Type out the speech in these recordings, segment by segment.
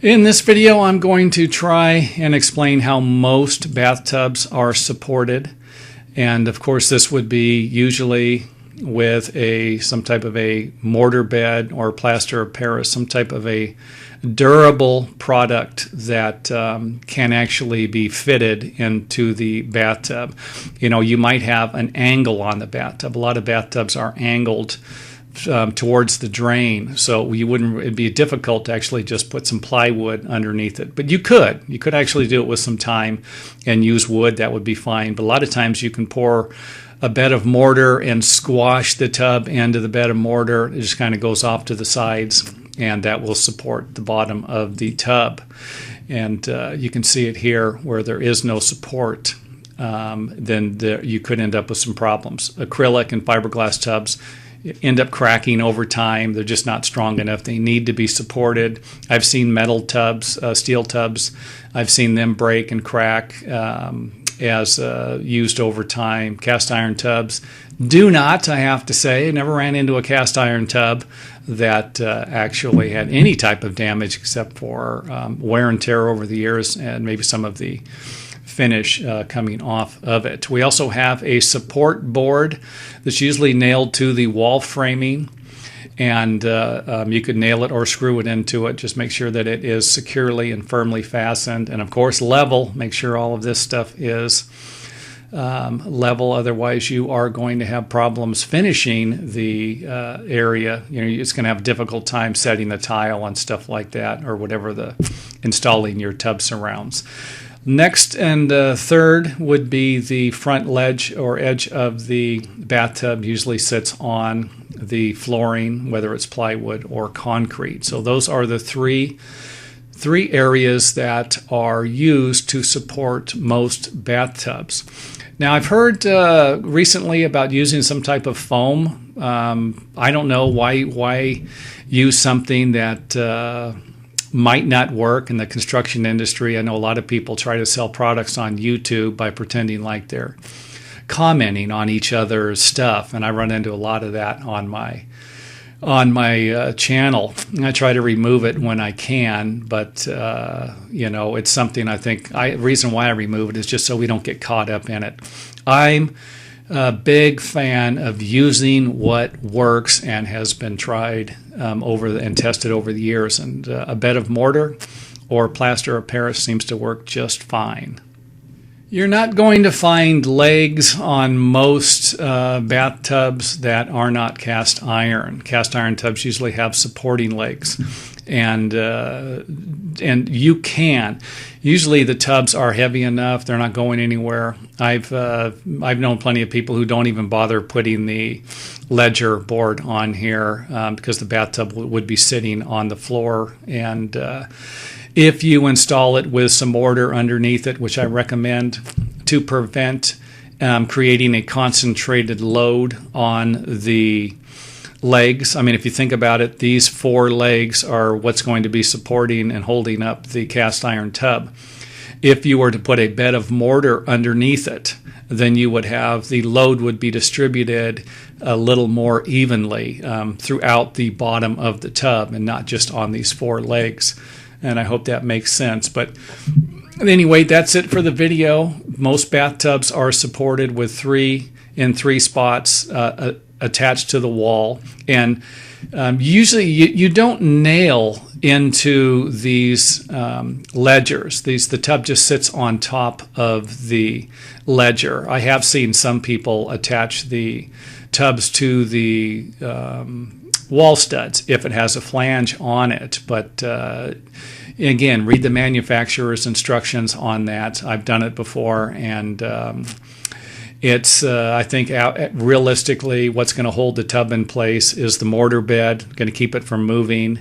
In this video, I'm going to try and explain how most bathtubs are supported. And of course, this would be usually with some type of a mortar bed or plaster of Paris, some type of a durable product that can actually be fitted into the bathtub. You know, you might have an angle on the bathtub. A lot of bathtubs are angled towards the drain, so it'd be difficult to actually just put some plywood underneath it. But you could actually do it with some time and use wood. That would be fine. But a lot of times you can pour a bed of mortar and squash the tub into the bed of mortar. It just kind of goes off to the sides, and that will support the bottom of the tub. And you can see it here where there is no support. Then you could end up with some problems. Acrylic and fiberglass tubs end up cracking over time. They're just not strong enough. They need to be supported. I've seen metal tubs, steel tubs. I've seen them break and crack as used over time. Cast iron tubs do not, I have to say. I never ran into a cast iron tub that actually had any type of damage except for wear and tear over the years and maybe some of the finish coming off of it. We also have a support board that's usually nailed to the wall framing, and you could nail it or screw it into it. Just make sure that it is securely and firmly fastened, and of course level. Make sure all of this stuff is level, otherwise you are going to have problems finishing the area. You know, it's going to have a difficult time setting the tile and stuff like that, or whatever installing your tub surrounds. Next and third would be the front ledge or edge of the bathtub. Usually sits on the flooring, whether it's plywood or concrete. So those are the three areas that are used to support most bathtubs. Now, I've heard recently about using some type of foam. I don't know why use something that might not work in the construction industry. I know a lot of people try to sell products on YouTube by pretending like they're commenting on each other's stuff, and I run into a lot of that on my channel. I try to remove it when I can, but you know, it's something I think reason why I remove it is just so we don't get caught up in it. I'm a big fan of using what works and has been tried and tested over the years, and a bed of mortar or plaster of Paris seems to work just fine. You're not going to find legs on most bathtubs that are not cast iron. Cast iron tubs usually have supporting legs, and you can. Usually the tubs are heavy enough; they're not going anywhere. I've known plenty of people who don't even bother putting the ledger board on here because the bathtub would be sitting on the floor, and if you install it with some mortar underneath it, which I recommend to prevent creating a concentrated load on the legs. I mean, if you think about it, these four legs are what's going to be supporting and holding up the cast iron tub. If you were to put a bed of mortar underneath it, then you would have the load would be distributed a little more evenly throughout the bottom of the tub and not just on these four legs. And I hope that makes sense. But anyway, that's it for the video. Most bathtubs are supported with three spots attached to the wall. And usually you don't nail into these ledgers. The tub just sits on top of the ledger. I have seen some people attach the tubs to the wall studs if it has a flange on it, but again, read the manufacturer's instructions on that. I've done it before, and it's I think realistically what's going to hold the tub in place is the mortar bed, going to keep it from moving.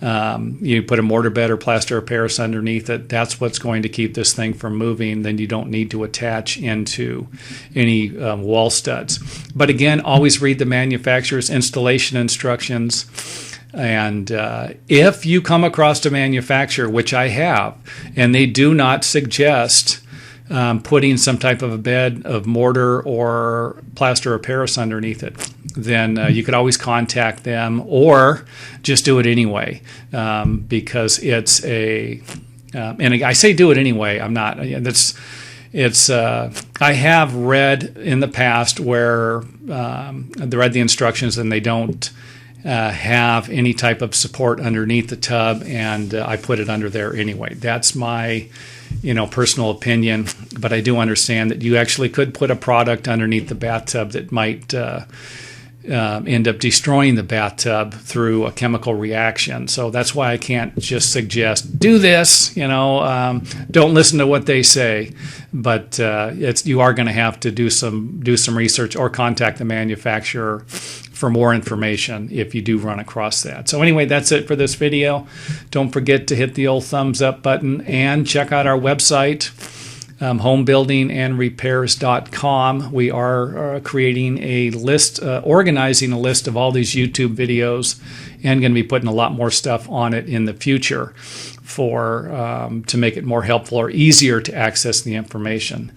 You put a mortar bed or plaster of Paris underneath it. That's what's going to keep this thing from moving. Then you don't need to attach into any wall studs. But again, always read the manufacturer's installation instructions. And if you come across a manufacturer, which I have, and they do not suggest putting some type of a bed of mortar or plaster of Paris underneath it, then you could always contact them or just do it anyway, because it's a and I say do it anyway. I'm not. I have read in the past where I read the instructions and they don't have any type of support underneath the tub, and I put it under there anyway. That's my personal opinion, but I do understand that you actually could put a product underneath the bathtub that might end up destroying the bathtub through a chemical reaction. So that's why I can't just suggest do this. Don't listen to what they say, but you are going to have to do some research or contact the manufacturer for more information if you do run across that. So anyway, that's it for this video. Don't forget to hit the old thumbs up button and check out our website, homebuildingandrepairs.com. We are creating a list, organizing a list of all these YouTube videos, and going to be putting a lot more stuff on it in the future to make it more helpful or easier to access the information.